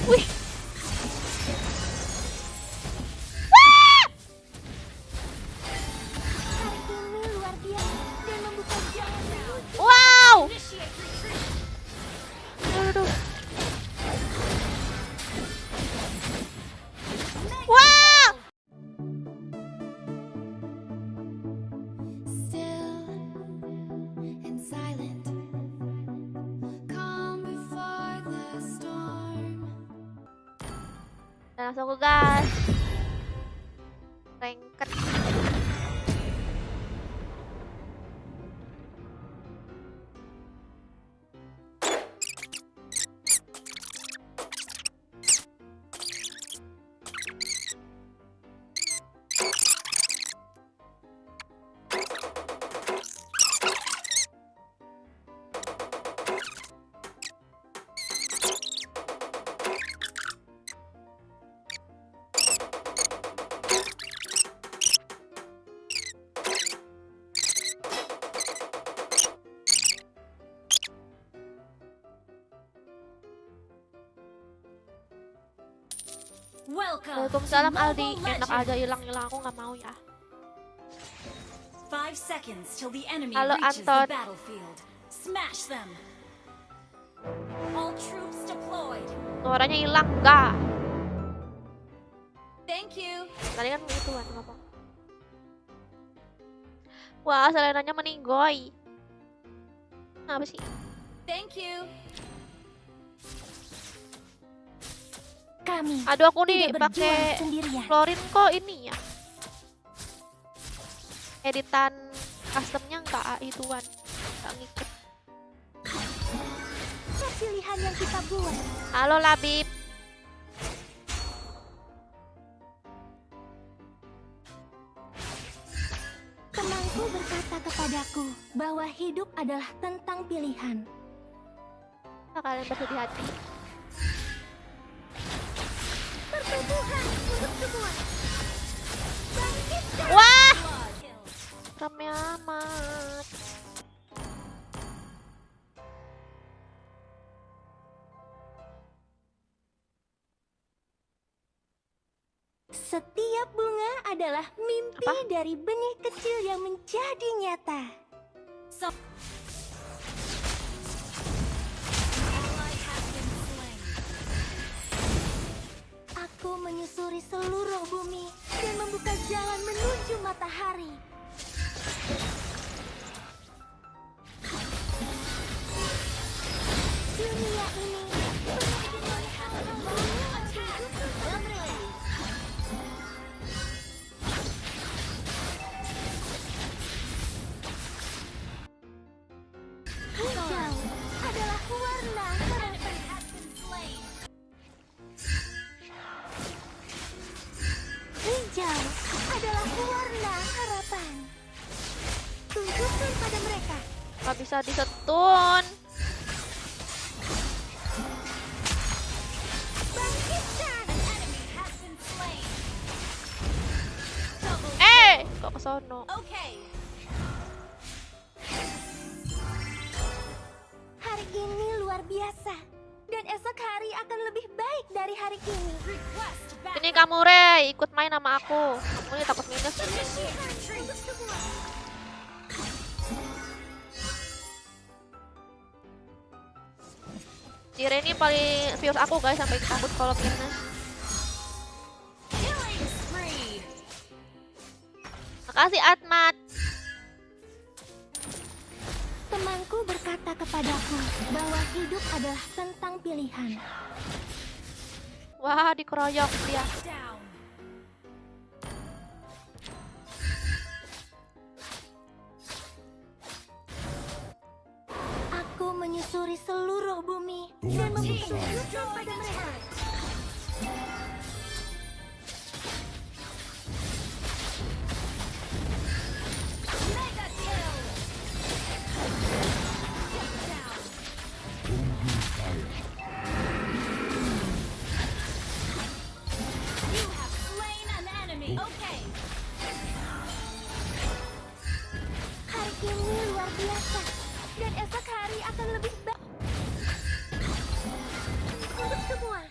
Wih. Hari ini luar biasa dan membuka jalan menuju. Wow. Aduh. Wow. Still and silent, calm before the storm. Dan langsung ke gas. Ranked. Waalaikumsalam Aldi. Enak aja hilang-hilang, aku nggak mau ya. 5 seconds till the enemy Halo, reaches Anton. the battlefield. Smash them. All troops deployed. Suaranya hilang nggak? Thank you. Tadi kan gitu kan apa? Wah, Selenanya meninggoy. Apa sih? Thank you. Kami Aduh, aku nih tidak berjuang pakai sendirian. Florin kok ini ya. Editan customnya nggak ituan, nggak ngikut. Pilihan yang kita buat. Halo Labib. Temanku berkata kepadaku bahwa hidup adalah tentang pilihan. Apa kalian bersedih hati? Pertumbuhan untuk semua. Bangkitkan. Wah, rame amat. Setiap bunga adalah mimpi Apa? dari benih kecil yang menjadi nyata. So ally has been slain. Aku menyusuri seluruh bumi dan membuka jalan menuju matahari. Dunia ini penuh dengan hal-hal baru. Hijau adalah warna harapan. Hijau adalah warna harapan. Tunjukkan pada mereka. Nggak bisa disetun. Bangkitkan. Has been slain. Kok ke sono? Okay. Hari ini luar biasa. Dan esok hari akan lebih baik dari hari ini. Request Ini backup. kamu Rey, ikut main sama aku. Kamu ini takut minus. Initiate retreat. Si Rey ini paling fierce aku guys, sampai takut kalau minus. Killing spree. Makasih Atmat. Temanku berkata kepadaku bahwa hidup adalah tentang pilihan. Wah, dikeroyok dia. Down. Aku menyusuri seluruh bumi dan membuka jalan pada mereka. Mega kill. Down. You have slain an enemy. Okay. Hari ini luar biasa dan esok hari akan lebih baik. Untuk semua.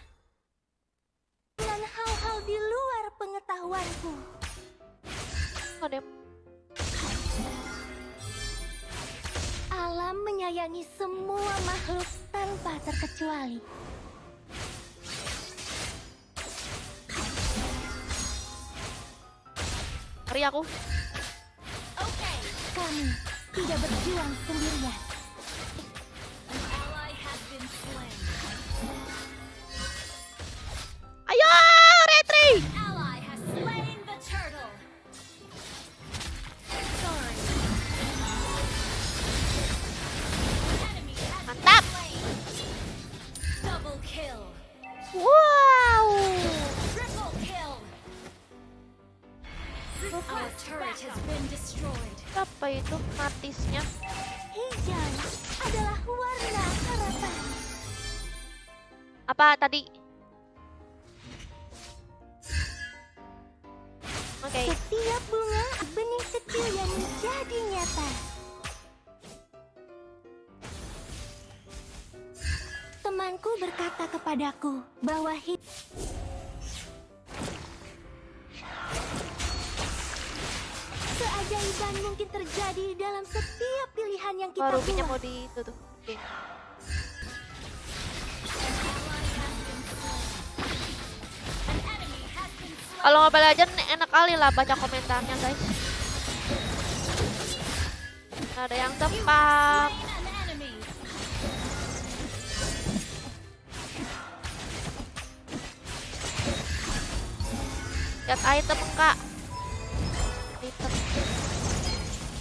pengetahuanku. Ada yang Alam menyayangi semua makhluk tanpa terkecuali. ngeri aku. Okay. Kami tidak berjuang sendirian. An ally has been slain. Ayo, retreat. Ally has slain the turtle. Sorry. Enemy has Mantap. been slain. Double kill. Wow. Triple kill. Our turret has been destroyed. Apa itu matisnya? Hijau adalah warna harapan. Apa tadi? Oke. Setiap bunga benih kecil yang menjadi nyata. Temanku berkata kepadaku bahwa keajaiban mungkin terjadi dalam setiap pilihan yang kita Oh, rubinya mau buat. ditutup. Oke. An enemy has been slain. Kalau Mobile Legends enak kali lah baca komentarnya, guys. Ada yang tepak. Slain an enemy. Lihat item, Kak. Item.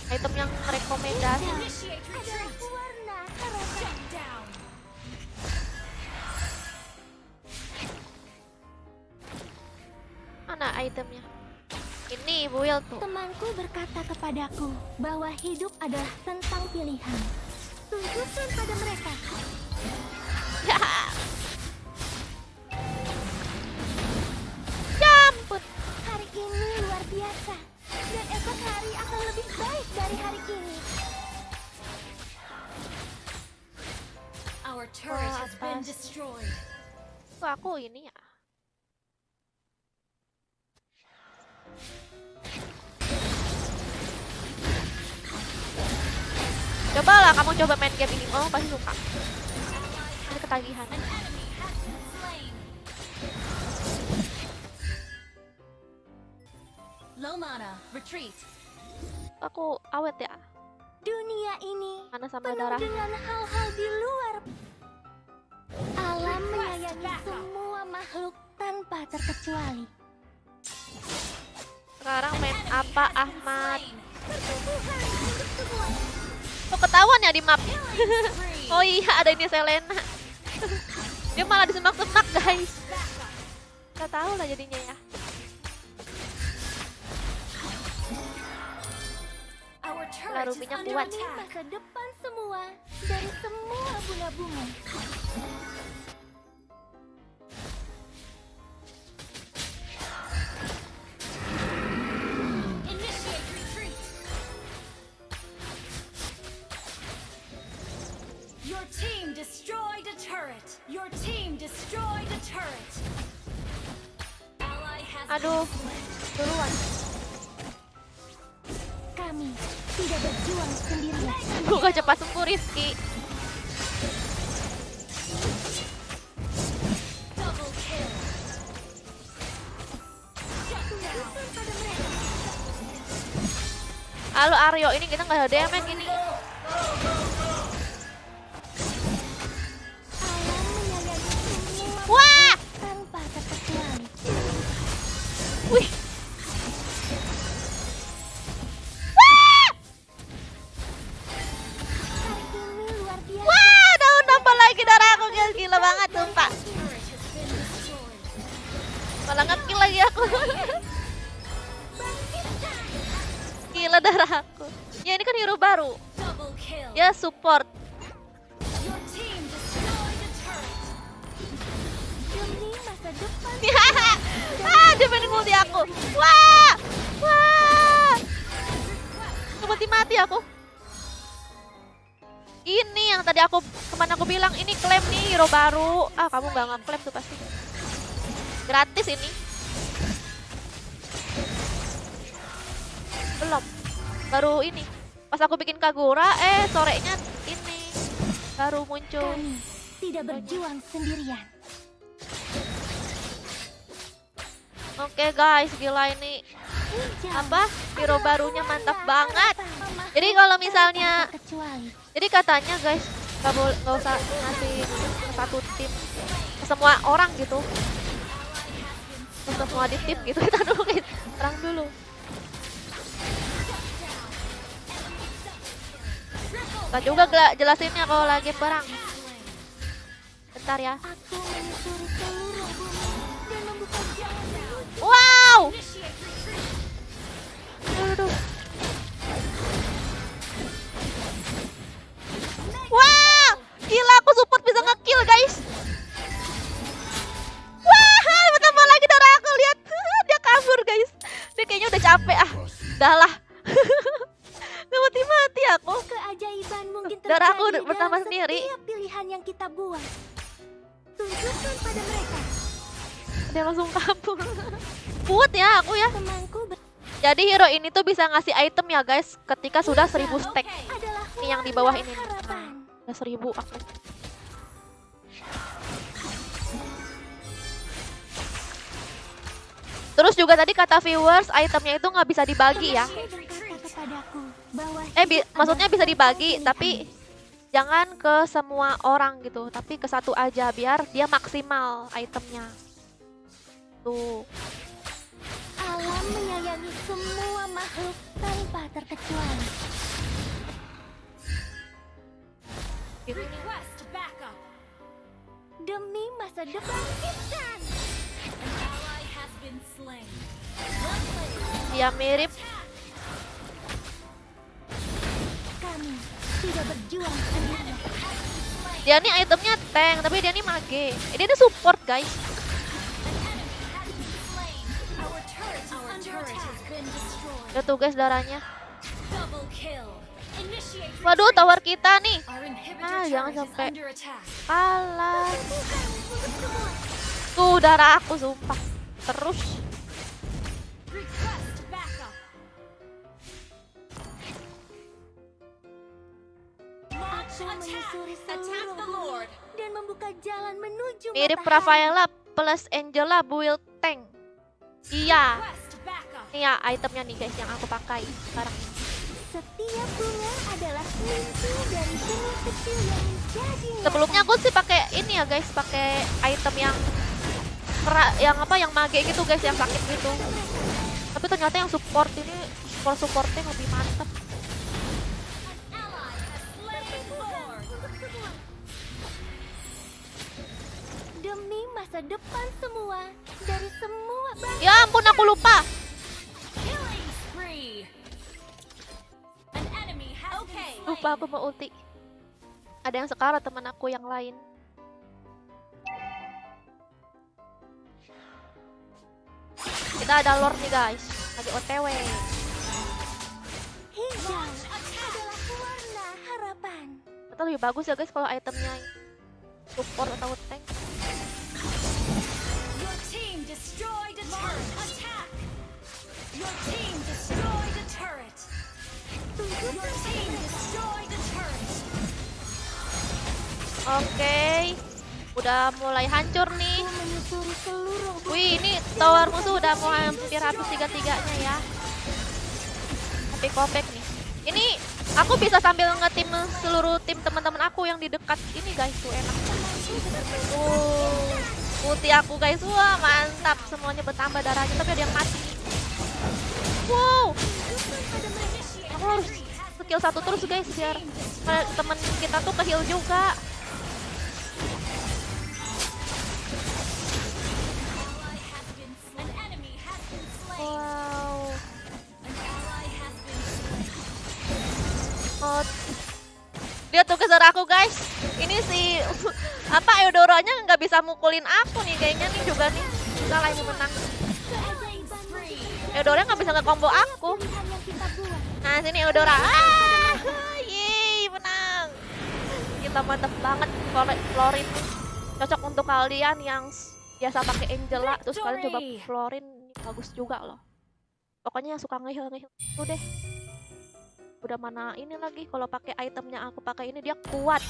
Item yang rekomendasi. Initiate Adalah retreat. warna harapan. Shut down. Mana itemnya? Ini build tuh. Temanku berkata kepadaku bahwa hidup adalah tentang pilihan. Tunjukkan pada mereka. Ya. Campur. Hari ini luar biasa. Dan esok hari akan lebih baik dari hari ini. Our turret Oh, has been atas. destroyed. Kok aku ini ya? Cobalah kamu coba main game ini, oh pasti suka. Ini ketagihan. An enemy has been slain. Low mana, retreat. Aku awet ya, Dunia ini mana sama penuh darah. dengan hal-hal di luar. Alam menyayangi semua makhluk tanpa terkecuali. Sekarang main apa, Ahmad? Pertumbuhan untuk semua. Kok ketahuan ya di map? Spree. Oh iya, ada ini Selena. Dia malah disemak-semak, guys. Gak tahu lah jadinya ya. Our turret is rubinya under kuat. Demi attack. masa depan semua dari semua bunga-bunga. Initiate retreat. Your team destroyed a turret. Your team destroyed a turret. Ally has Aduh, been slain. duluan. Kami tidak berjuang sendirian. Buka cepat sembuh, Rizky. Double kill. Shut down. Tunjukkan pada mereka. Halo Aryo, ini kita nggak ada damage ini. Alam menyayangi semua Wah! tanpa terkecuali. Wih. Wah! Hari ini luar biasa. Wah, daun nambah lagi darah aku, guys. Gila banget, sumpah. Turret has been destroyed. Malah nge-kill lagi aku. Bangkitkan. Gila darah aku. Ya ini kan hero baru. Double kill. Ya support. Your team destroyed a turret. Demi masa depan. Dia main ulti aku. Wah! Wah! Mati aku. Ini yang tadi aku kemana aku bilang ini klaim nih hero baru. Ah, kamu nggak ngeklaim tuh pasti. Gratis ini. Belum. Baru ini. Pas aku bikin Kagura, sorenya ini baru muncul. Kami tidak berjuang sendirian. Oke guys, gila ini Hijau apa? Hero barunya mantap banget. memahami Jadi kalau misalnya, kecuali jadi katanya guys, nggak usah ngasih ke satu tim, ke semua orang gitu, ke semua di tim gitu. Kita dulu guys, terang dulu. Kita juga jelasinnya kalau lagi perang. Bentar ya. aku menyusuri seluruh bumi dan membuka jalan menuju Wow. Aduh. Wah, gila aku support bisa nge-kill guys. Wah, bertambah lagi darah aku, lihat. Dia kabur guys. Dia kayaknya udah capek Udah lah. Gak mati-mati aku. keajaiban mungkin Darah aku terjadi bertambah dalam sendiri. setiap pilihan yang kita buat. Tunjukkan pada mereka Dia langsung kabur. Kuat ya aku ya. temanku Jadi hero ini tuh bisa ngasih item ya guys ketika sudah 1000 stack. adalah Ini yang di bawah warna ini nih. harapan. Udah 1000 aku. Terus juga tadi kata viewers itemnya itu nggak bisa dibagi ya. Berkata kepadaku bahwa Maksudnya bisa dibagi tapi jangan ke semua orang gitu, tapi ke satu aja biar dia maksimal itemnya. Tuh. alam menyayangi semua makhluk tanpa terkecuali. Gitu. Request backup. Demi masa depan kita. An ally has been slain. Dia mirip. Kami tidak berjuang sendirian. Dia nih itemnya tank, tapi dia nih mage. Dia nih support guys. Our turret has been destroyed. Lihat tuh guys darahnya. Double kill. Initiate. Waduh, tower kita nih. Our inhibitor Jangan turret is sampai under attack. kalah. Tuh darah aku sumpah. Terus Request backup. Aku menyusuri seluruh bumi dan membuka jalan menuju mirip matahari. Rafaela plus Angela build tank. Iya. Request backup. Ini ya itemnya nih guys yang aku pakai sekarang ini. Setiap bunga adalah mimpi dari benih kecil yang menjadi Sebelumnya aku sih pakai ini ya guys, pakai item yang yang mage gitu guys, yang sakit gitu. Tapi ternyata yang support ini supportnya lebih mantap. Ally has slain Lord. demi masa depan semua dari semua bangsa. Ya ampun aku lupa. Killing spree. An enemy has been slain. Lupa aku mau ulti. Ada yang sekarat teman aku yang lain. Kita ada lord nih guys, lagi OTW. Hijau adalah warna harapan. Atau lebih bagus ya guys kalau itemnya support atau tank. Your team destroyed a turret. Attack. Your team destroyed a turret. Your team destroyed a turret. Oke, udah mulai hancur nih. Aku menyusuri seluruh bumi. Wih, ini tower musuh udah mau hampir habis tiga-tiganya ya. Tapi comeback nih. Ini aku bisa sambil nge-team seluruh tim teman-teman aku yang di dekat ini guys, tuh enak. Ulti aku guys, wah mantap. Semuanya bertambah darahnya, tapi ada yang mati. Wow, aku harus skill satu terus guys biar temen kita tuh ke-heal juga. An enemy has been slain. Wow. An ally has been slain. Oh, lihat tuh keser aku guys. Ini si apa Eudoronya nggak bisa mukulin aku nih kayaknya nih juga nih. Kita lagi menang. Killing spree. Eudora nggak bisa nge-combo aku. Pilihan yang kita buat. Nah sini Eudora. Ah, yeay menang. Kita mantep banget Florin. Cocok untuk kalian yang biasa pakai Angela terus kalian coba Victory. Florin, ini bagus juga loh. Pokoknya yang suka ngehil udah deh. Udah mana ini lagi, kalau pakai itemnya aku pakai ini dia kuat.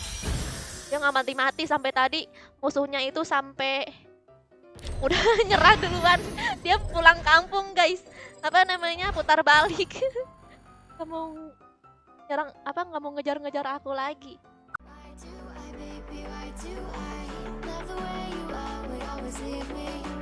Dia nggak mati-mati sampai tadi musuhnya itu sampai udah nyerah duluan. Dia pulang kampung guys. Apa namanya, putar balik. Nggak mau nyerang, apa nggak mau ngejar-ngejar aku lagi. Why do I, baby, why do I love the way you always leave me?